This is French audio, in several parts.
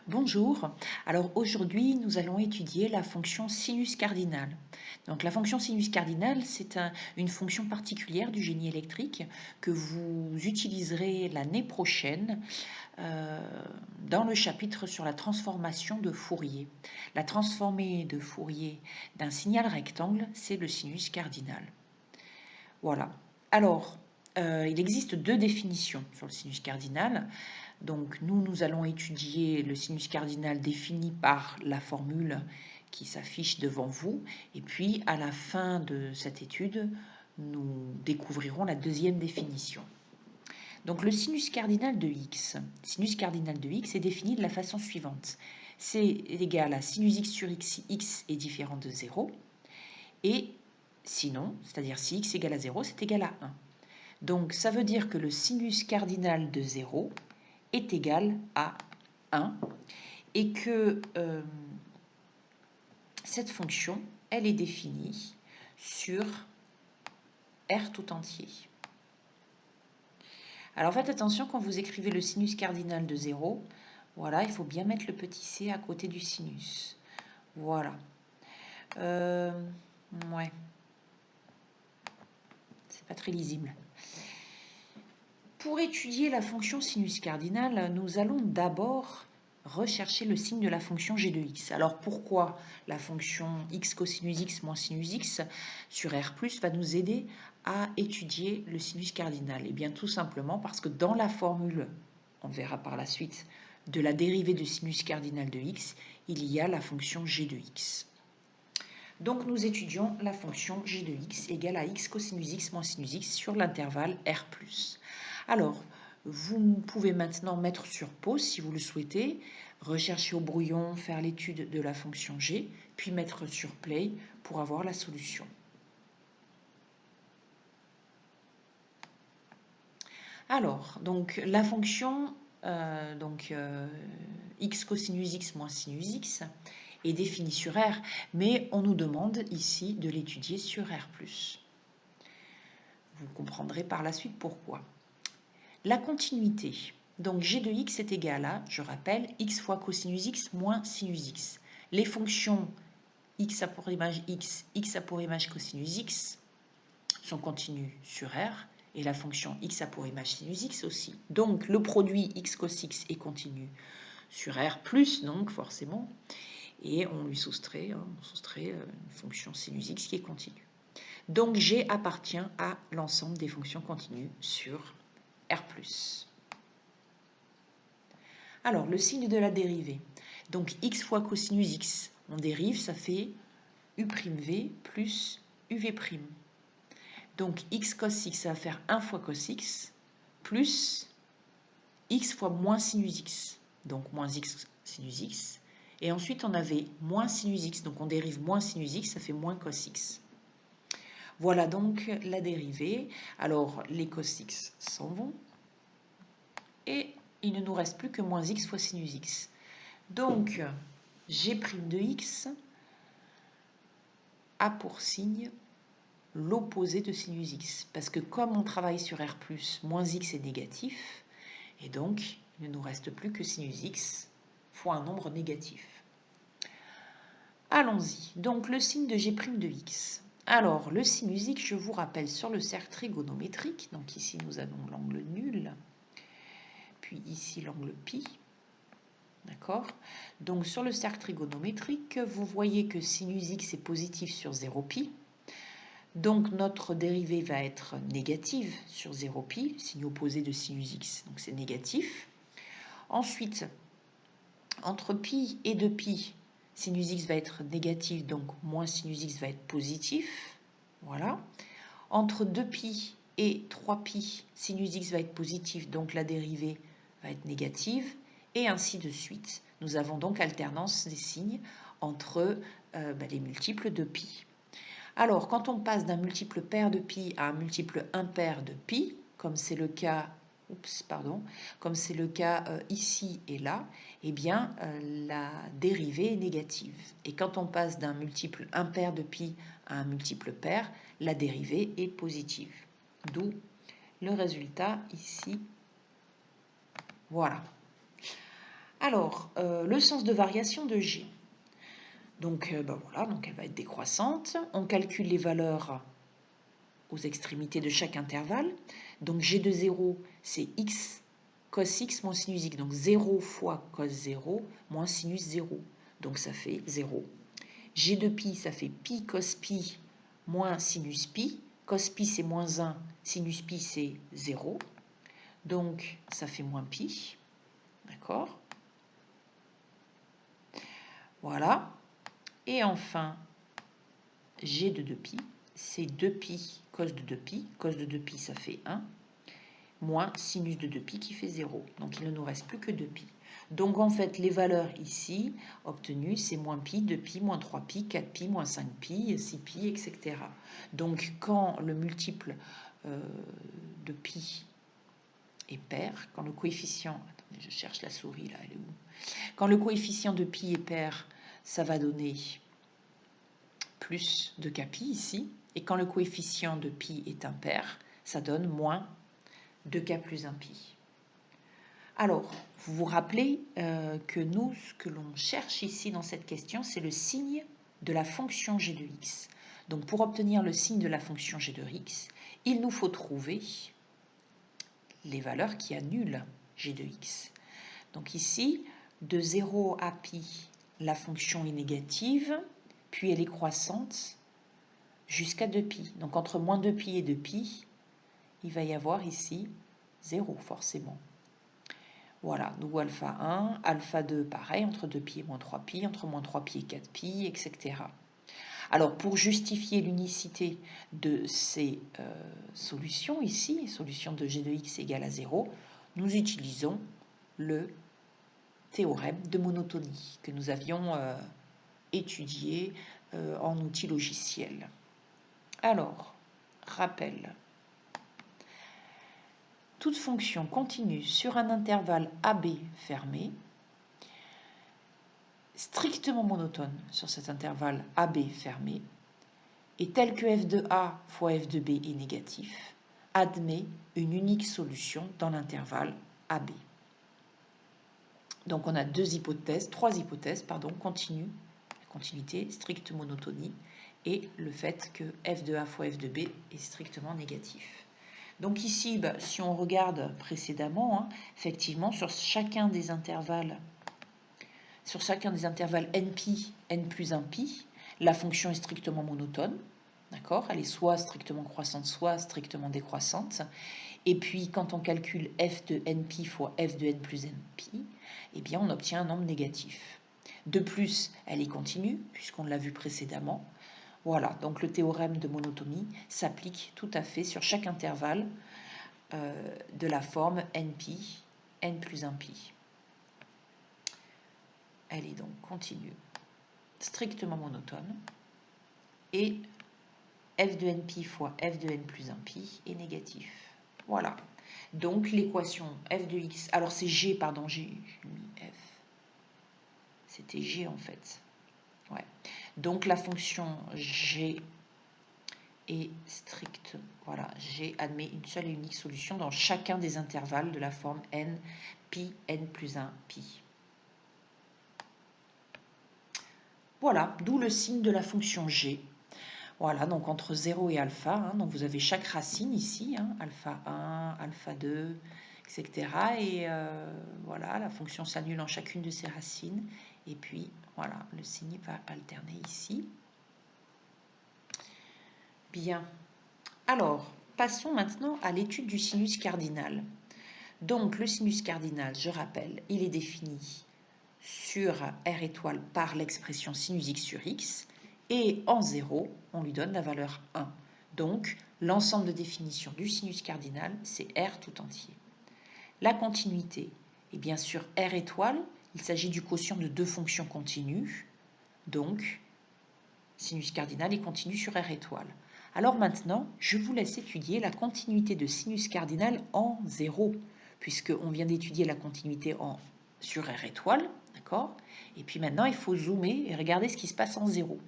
Bonjour, alors aujourd'hui nous allons étudier la fonction sinus cardinal. Donc la fonction sinus cardinal c'est une fonction particulière du génie électrique que vous utiliserez l'année prochaine dans le chapitre sur la transformation de Fourier. La transformée de Fourier d'un signal rectangle c'est le sinus cardinal. Voilà, alors il existe deux définitions sur le sinus cardinal. Donc nous allons étudier le sinus cardinal défini par la formule qui s'affiche devant vous. Et puis à la fin de cette étude, nous découvrirons la deuxième définition. Donc le sinus cardinal de x. Sinus cardinal de x est défini de la façon suivante. C'est égal à sinus x sur x, x est différent de 0. Et sinon, c'est-à-dire si x égale à 0, c'est égal à 1. Donc ça veut dire que le sinus cardinal de 0 est égal à 1 et que cette fonction, elle est définie sur R tout entier. Alors faites attention quand vous écrivez le sinus cardinal de 0, voilà, il faut bien mettre le petit c à côté du sinus. Voilà. Ouais. C'est pas très lisible. Pour étudier la fonction sinus cardinal, nous allons d'abord rechercher le signe de la fonction g de x. Alors pourquoi la fonction x cosinus x moins sinus x sur R+ va nous aider à étudier le sinus cardinal? Eh bien tout simplement parce que dans la formule, on verra par la suite, de la dérivée de sinus cardinal de x, il y a la fonction g de x. Donc nous étudions la fonction g de x égale à x cosinus x moins sinus x sur l'intervalle R+. Alors, vous pouvez maintenant mettre sur pause si vous le souhaitez, rechercher au brouillon, faire l'étude de la fonction g, puis mettre sur play pour avoir la solution. Alors, donc la fonction x cosinus x moins sinus x est définie sur R, mais on nous demande ici de l'étudier sur R+. Vous comprendrez par la suite pourquoi. La continuité. Donc g de x est égal à, je rappelle, x fois cosinus x moins sinus x. Les fonctions x a pour image x, x a pour image cosinus x sont continues sur R, et la fonction x a pour image sinus x aussi. Donc le produit x cos x est continu sur R+, donc forcément, et on lui soustrait, une fonction sinus x qui est continue. Donc g appartient à l'ensemble des fonctions continues sur R+. Alors, le signe de la dérivée. Donc, x fois cosinus x, on dérive, ça fait u'v plus uv'. Donc, x cos x, ça va faire 1 fois cos x, plus x fois moins sinus x, donc moins x sinus x. Et ensuite, on avait moins sinus x, donc on dérive moins sinus x, ça fait moins cos x. Voilà donc la dérivée. Alors, les cos x s'en vont. Et il ne nous reste plus que moins x fois sinus x. Donc, g' de x a pour signe l'opposé de sinus x. Parce que comme on travaille sur R+, moins x est négatif, et donc il ne nous reste plus que sinus x fois un nombre négatif. Allons-y. Donc, le signe de g' de x. Alors, le sinus x, je vous rappelle, sur le cercle trigonométrique, donc ici nous avons l'angle nul, puis ici l'angle pi. D'accord? Donc sur le cercle trigonométrique, vous voyez que sinus x est positif sur 0π. Donc notre dérivée va être négative sur 0π, signe opposé de sinus x, donc c'est négatif. Ensuite, entre pi et 2π, sinus x va être négatif, donc moins sinus x va être positif. Voilà. Entre 2π et 3π, sinus x va être positif, donc la dérivée va être négative. Et ainsi de suite. Nous avons donc alternance des signes entre les multiples de pi. Alors, quand on passe d'un multiple pair de pi à un multiple impair de pi, comme c'est le cas, ici et là, eh bien, la dérivée est négative. Et quand on passe d'un multiple impair de pi à un multiple pair, la dérivée est positive. D'où le résultat ici. Voilà. Alors, le sens de variation de G. Donc, ben voilà, donc elle va être décroissante. On calcule les valeurs aux extrémités de chaque intervalle. Donc, G de 0, c'est x cos x moins sinus x. Donc, 0 fois cos 0 moins sinus 0. Donc, ça fait 0. G de pi, ça fait pi cos pi moins sinus pi. Cos pi, c'est moins 1. Sinus pi, c'est 0. Donc, ça fait moins pi. D'accord? Voilà. Et enfin, G de 2pi, c'est 2pi cos de 2pi. Cos de 2pi, ça fait 1. Moins sinus de 2pi qui fait 0. Donc, il ne nous reste plus que 2pi. Donc, en fait, les valeurs ici obtenues, c'est moins pi, 2pi, moins 3pi, 4pi, moins 5pi, 6pi, etc. Donc, quand le multiple de pi est pair, quand le coefficient... Attendez, je cherche la souris, là, elle est où? Quand le coefficient de pi est pair, ça va donner plus de kpi ici. Et quand le coefficient de pi est impair, ça donne moins 2k plus 1 pi. Alors, vous vous rappelez que nous, ce que l'on cherche ici dans cette question, c'est le signe de la fonction g de x. Donc, pour obtenir le signe de la fonction g de x, il nous faut trouver les valeurs qui annulent g de x. Donc ici, de 0 à pi, la fonction est négative, puis elle est croissante jusqu'à 2pi. Donc entre moins 2pi et 2pi, il va y avoir ici 0 forcément. Voilà, nous alpha 1, alpha 2, pareil, entre 2pi et moins 3pi, entre moins 3pi et 4pi, etc. Alors, pour justifier l'unicité de ces solutions ici, solution de g de x égale à 0, nous utilisons le théorème de monotonie que nous avions étudié en outil logiciel. Alors, rappel. Toute fonction continue sur un intervalle AB fermé, strictement monotone sur cet intervalle AB fermé, et tel que f de A fois f de B est négatif, admet une unique solution dans l'intervalle AB. Donc on a trois hypothèses, continue, continuité, stricte monotonie, et le fait que f de A fois f de B est strictement négatif. Donc ici, si on regarde précédemment, effectivement, sur chacun des intervalles npi, n plus 1pi, la fonction est strictement monotone. D'accord? Elle est soit strictement croissante, soit strictement décroissante. Et puis, quand on calcule f de npi fois f de n plus npi, eh bien, on obtient un nombre négatif. De plus, elle est continue, puisqu'on l'a vu précédemment. Voilà, donc le théorème de monotonie s'applique tout à fait sur chaque intervalle de la forme np, n plus 1pi. Elle est donc continue, strictement monotone, et f de npi fois f de n plus 1pi est négatif. Voilà. Donc l'équation f de x, alors c'est g, pardon, j'ai mis f. C'était g en fait. Ouais. Donc la fonction g est stricte. Voilà, g admet une seule et unique solution dans chacun des intervalles de la forme n, pi, n plus 1, pi. Voilà, d'où le signe de la fonction g. Voilà, donc entre 0 et alpha, donc vous avez chaque racine ici, alpha 1, alpha 2, etc. Et voilà, la fonction s'annule en chacune de ces racines. Et puis, voilà, le signe va alterner ici. Bien. Alors, passons maintenant à l'étude du sinus cardinal. Donc, le sinus cardinal, je rappelle, il est défini sur R étoile par l'expression sinus x sur x. Et en 0, on lui donne la valeur 1. Donc, l'ensemble de définition du sinus cardinal, c'est R tout entier. La continuité est bien sûr R étoile. Il s'agit du quotient de deux fonctions continues. Donc, sinus cardinal est continu sur R étoile. Alors maintenant, je vous laisse étudier la continuité de sinus cardinal en 0, puisqu'on vient d'étudier la continuité sur R étoile, d'accord? Et puis maintenant, il faut zoomer et regarder ce qui se passe en 0.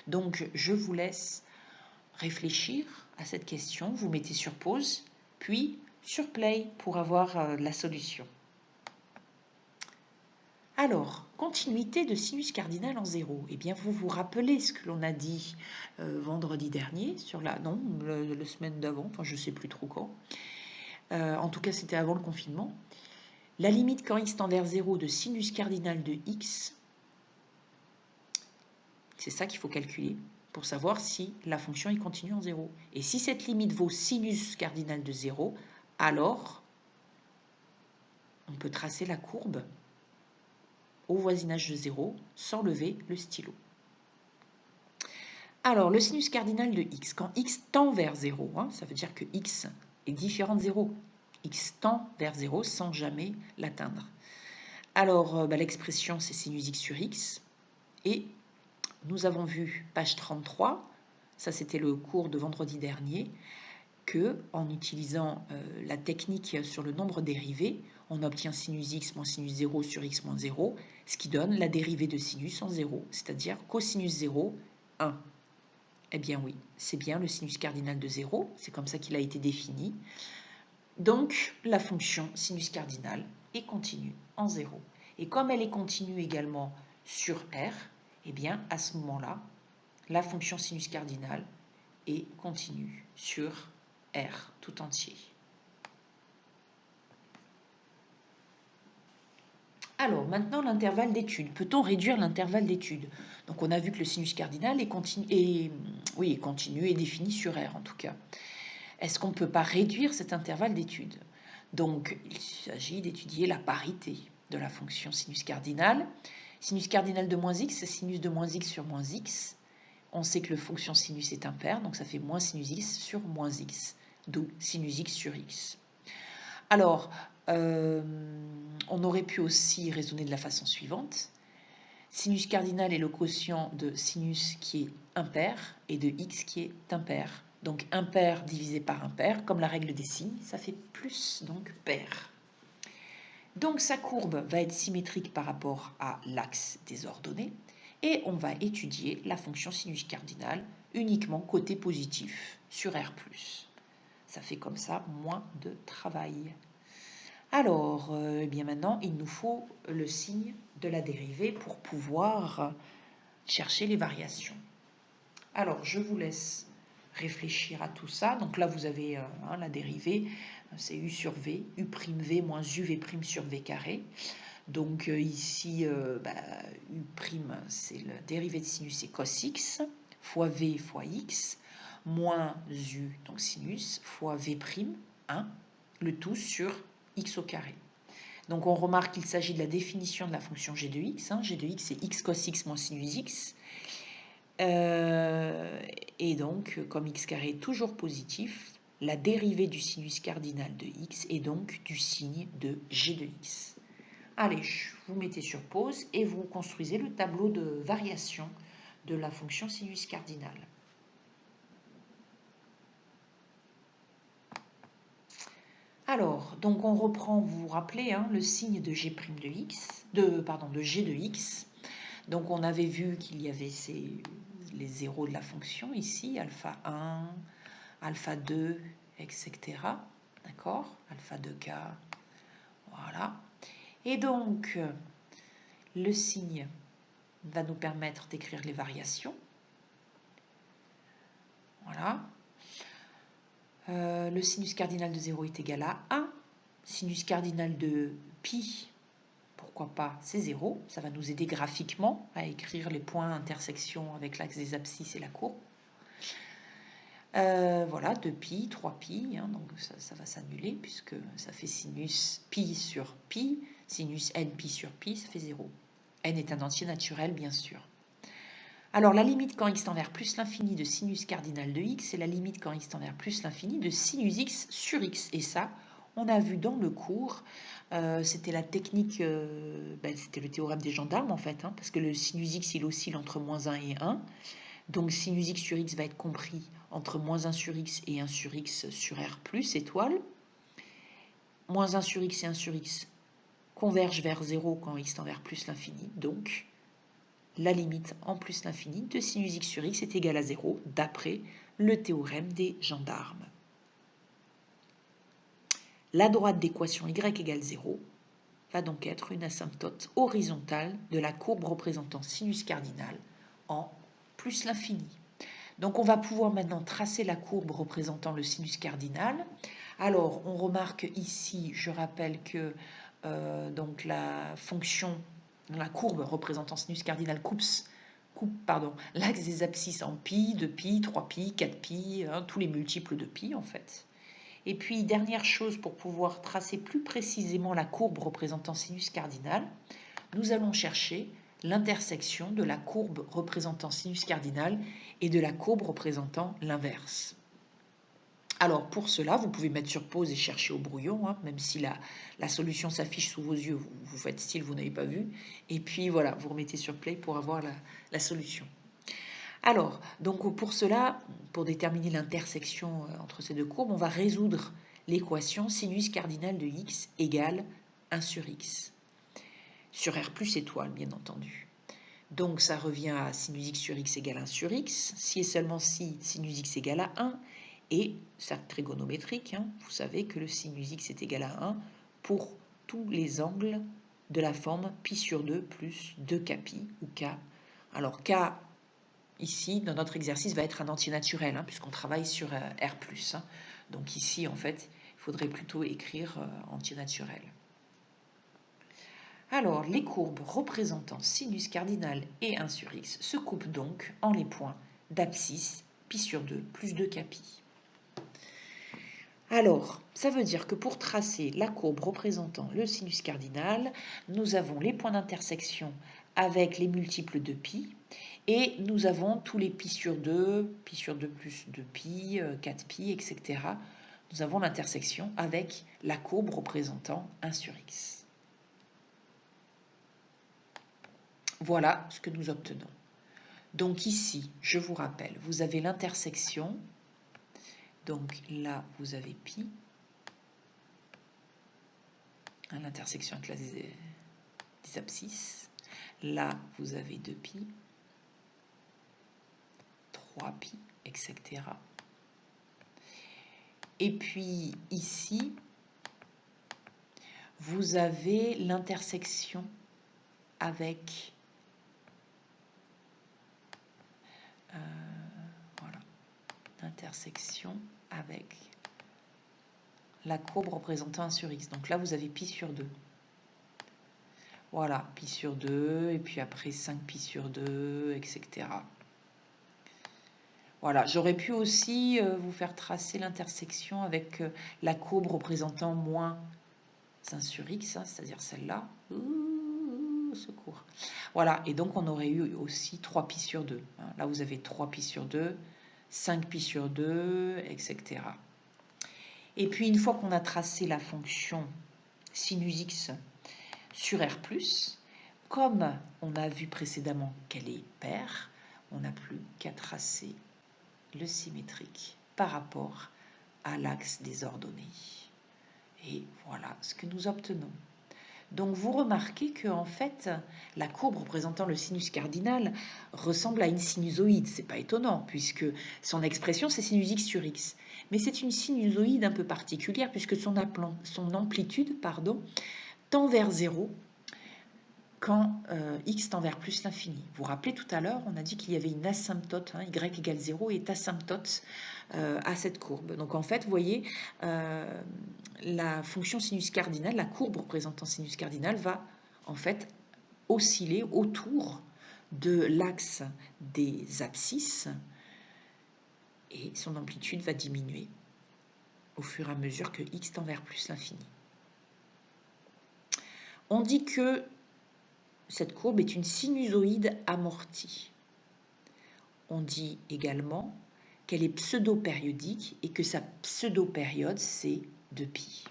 Donc, je vous laisse réfléchir à cette question. Vous mettez sur pause, puis sur play pour avoir la solution. Alors, continuité de sinus cardinal en 0. Eh bien, vous vous rappelez ce que l'on a dit vendredi dernier, sur la semaine d'avant, enfin je ne sais plus trop quand. En tout cas, c'était avant le confinement. La limite quand x tend vers 0 de sinus cardinal de x, c'est ça qu'il faut calculer pour savoir si la fonction est continue en 0. Et si cette limite vaut sinus cardinal de 0, alors on peut tracer la courbe au voisinage de 0 sans lever le stylo. Alors, le sinus cardinal de x, quand x tend vers 0, ça veut dire que x est différent de 0. X tend vers 0 sans jamais l'atteindre. Alors, l'expression, c'est sinus x sur x. Et nous avons vu, page 33, ça c'était le cours de vendredi dernier, que en utilisant la technique sur le nombre dérivé, on obtient sinus x moins sinus 0 sur x moins 0, ce qui donne la dérivée de sinus en 0, c'est-à-dire cosinus 0, 1. Eh bien oui, c'est bien le sinus cardinal de 0, c'est comme ça qu'il a été défini. Donc la fonction sinus cardinal est continue en 0. Et comme elle est continue également sur R, eh bien à ce moment-là, la fonction sinus cardinal est continue sur R tout entier. Alors, maintenant, l'intervalle d'étude. Peut-on réduire l'intervalle d'étude? Donc, on a vu que le sinus cardinal est continu et défini sur R, en tout cas. Est-ce qu'on ne peut pas réduire cet intervalle d'étude? Donc, il s'agit d'étudier la parité de la fonction sinus cardinal. Sinus cardinal de moins x, c'est sinus de moins x sur moins x. On sait que la fonction sinus est impaire, donc ça fait moins sinus x sur moins x, d'où sinus x sur x. Alors, on aurait pu aussi raisonner de la façon suivante. Sinus cardinal est le quotient de sinus qui est impair et de x qui est impair. Donc impair divisé par impair, comme la règle des signes, ça fait plus, donc pair. Donc sa courbe va être symétrique par rapport à l'axe des ordonnées et on va étudier la fonction sinus cardinal uniquement côté positif sur R+. Ça fait comme ça moins de travail. Alors, eh bien maintenant, il nous faut le signe de la dérivée pour pouvoir chercher les variations. Alors, je vous laisse réfléchir à tout ça. Donc là, vous avez la dérivée, c'est u sur v, u'v moins uv' sur v carré. Donc ici, u', c'est la dérivée de sinus, c'est cos x, fois v fois x, moins u, donc sinus, fois v', 1, le tout sur x au carré. Donc on remarque qu'il s'agit de la définition de la fonction g de x. G de x, c'est x cos x moins sinus x. Et donc, comme x carré est toujours positif, la dérivée du sinus cardinal de x est donc du signe de g de x. Allez, vous mettez sur pause et vous construisez le tableau de variation de la fonction sinus cardinal. Alors, donc on reprend, vous vous rappelez, le signe de g' de x, de g de x. Donc on avait vu qu'il y avait les zéros de la fonction ici, alpha 1, alpha 2, etc. D'accord? Alpha 2k, voilà. Et donc, le signe va nous permettre d'écrire les variations. Voilà. Le sinus cardinal de 0 est égal à 1. Sinus cardinal de pi, pourquoi pas, c'est 0. Ça va nous aider graphiquement à écrire les points d'intersection avec l'axe des abscisses et la courbe. Voilà, 2pi, 3pi, donc ça va s'annuler puisque ça fait sinus pi sur pi, sinus n pi sur pi, ça fait 0. N est un entier naturel, bien sûr. Alors, la limite quand x tend vers plus l'infini de sinus cardinal de x, c'est la limite quand x tend vers plus l'infini de sinus x sur x. Et ça, on a vu dans le cours, c'était la technique, c'était le théorème des gendarmes en fait, parce que le sinus x, il oscille entre moins 1 et 1. Donc, sinus x sur x va être compris entre moins 1 sur x et 1 sur x sur R+, étoile. Moins 1 sur x et 1 sur x convergent vers 0 quand x tend vers plus l'infini. Donc, la limite en plus l'infini de sinus x sur x est égale à 0, d'après le théorème des gendarmes. La droite d'équation y égale 0 va donc être une asymptote horizontale de la courbe représentant sinus cardinal en plus l'infini. Donc on va pouvoir maintenant tracer la courbe représentant le sinus cardinal. Alors on remarque ici, je rappelle que donc la courbe représentant sinus cardinal coupe l'axe des abscisses en pi, 2pi, 3pi, 4pi, tous les multiples de pi en fait. Et puis dernière chose, pour pouvoir tracer plus précisément la courbe représentant sinus cardinal, nous allons chercher l'intersection de la courbe représentant sinus cardinal et de la courbe représentant l'inverse. Alors pour cela, vous pouvez mettre sur pause et chercher au brouillon, même si la solution s'affiche sous vos yeux, vous faites style, vous n'avez pas vu. Et puis voilà, vous remettez sur play pour avoir la solution. Alors, donc pour cela, pour déterminer l'intersection entre ces deux courbes, on va résoudre l'équation sinus cardinal de x égale 1 sur x. Sur R plus étoile, bien entendu. Donc ça revient à sinus x sur x égale 1 sur x, si et seulement si sinus x égale à 1, et cercle trigonométrique, vous savez que le sinus x est égal à 1 pour tous les angles de la forme pi sur 2 plus 2kpi ou k. Alors k, ici, dans notre exercice, va être un entier naturel, puisqu'on travaille sur R+. Donc ici, en fait, il faudrait plutôt écrire entier naturel. Alors, les courbes représentant sinus cardinal et 1 sur x se coupent donc en les points d'abscisse pi sur 2 plus 2kpi. Alors, ça veut dire que pour tracer la courbe représentant le sinus cardinal, nous avons les points d'intersection avec les multiples de pi, et nous avons tous les pi sur 2 plus 2pi, 4pi, etc. Nous avons l'intersection avec la courbe représentant 1 sur x. Voilà ce que nous obtenons. Donc ici, je vous rappelle, vous avez l'intersection. Donc là, vous avez pi. L'intersection avec des abscisses. Là, vous avez 2pi, 3pi, etc. Et puis ici, vous avez l'intersection avec la courbe représentant 1 sur x. Donc là, vous avez pi sur 2. Voilà, pi sur 2, et puis après 5 pi sur 2, etc. Voilà, j'aurais pu aussi vous faire tracer l'intersection avec la courbe représentant moins 1 sur x, c'est-à-dire celle-là. Ouh, secours. Voilà, et donc on aurait eu aussi 3 pi sur 2. Là, vous avez 3 pi sur 2, 5 pi sur 2, etc. Et puis, une fois qu'on a tracé la fonction sinus x sur R+, comme on a vu précédemment qu'elle est paire, on n'a plus qu'à tracer le symétrique par rapport à l'axe des ordonnées. Et voilà ce que nous obtenons. Donc vous remarquez que en fait, la courbe représentant le sinus cardinal ressemble à une sinusoïde. C'est pas étonnant puisque son expression c'est sinus x sur x. Mais c'est une sinusoïde un peu particulière puisque son amplitude tend vers 0 quand x tend vers plus l'infini. Vous vous rappelez tout à l'heure, on a dit qu'il y avait une asymptote, y égale 0 est asymptote à cette courbe. Donc en fait, vous voyez, la fonction sinus cardinal, la courbe représentant sinus cardinal va en fait osciller autour de l'axe des abscisses et son amplitude va diminuer au fur et à mesure que x tend vers plus l'infini. On dit que cette courbe est une sinusoïde amortie. On dit également qu'elle est pseudo-périodique et que sa pseudo-période, c'est 2pi.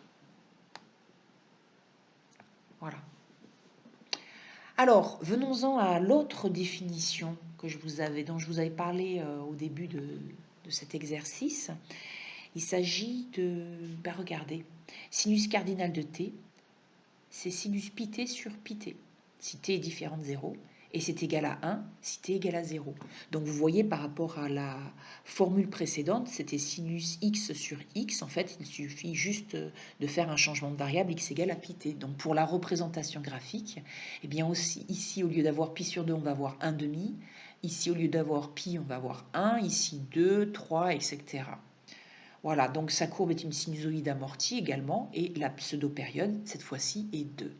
Voilà. Alors, venons-en à l'autre définition dont je vous avais parlé au début de cet exercice. Il s'agit de, regardez, sinus cardinal de t, c'est sinus pi t sur pi t. Si t est différent de 0, et c'est égal à 1 si t est égal à 0. Donc vous voyez par rapport à la formule précédente, c'était sinus x sur x. En fait, il suffit juste de faire un changement de variable x égale à pi t. Donc pour la représentation graphique, eh bien aussi, ici, au lieu d'avoir pi sur 2, on va avoir 1 demi. Ici, au lieu d'avoir pi, on va avoir 1. Ici, 2, 3, etc. Voilà, donc sa courbe est une sinusoïde amortie également, et la pseudo-période, cette fois-ci, est 2.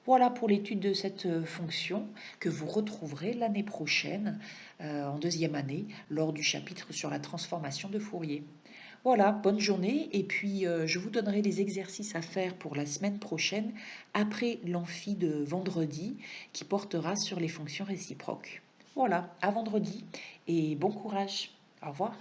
Voilà pour l'étude de cette fonction que vous retrouverez l'année prochaine, en deuxième année, lors du chapitre sur la transformation de Fourier. Voilà, bonne journée, et puis je vous donnerai les exercices à faire pour la semaine prochaine, après l'amphi de vendredi, qui portera sur les fonctions réciproques. Voilà, à vendredi, et bon courage. Au revoir.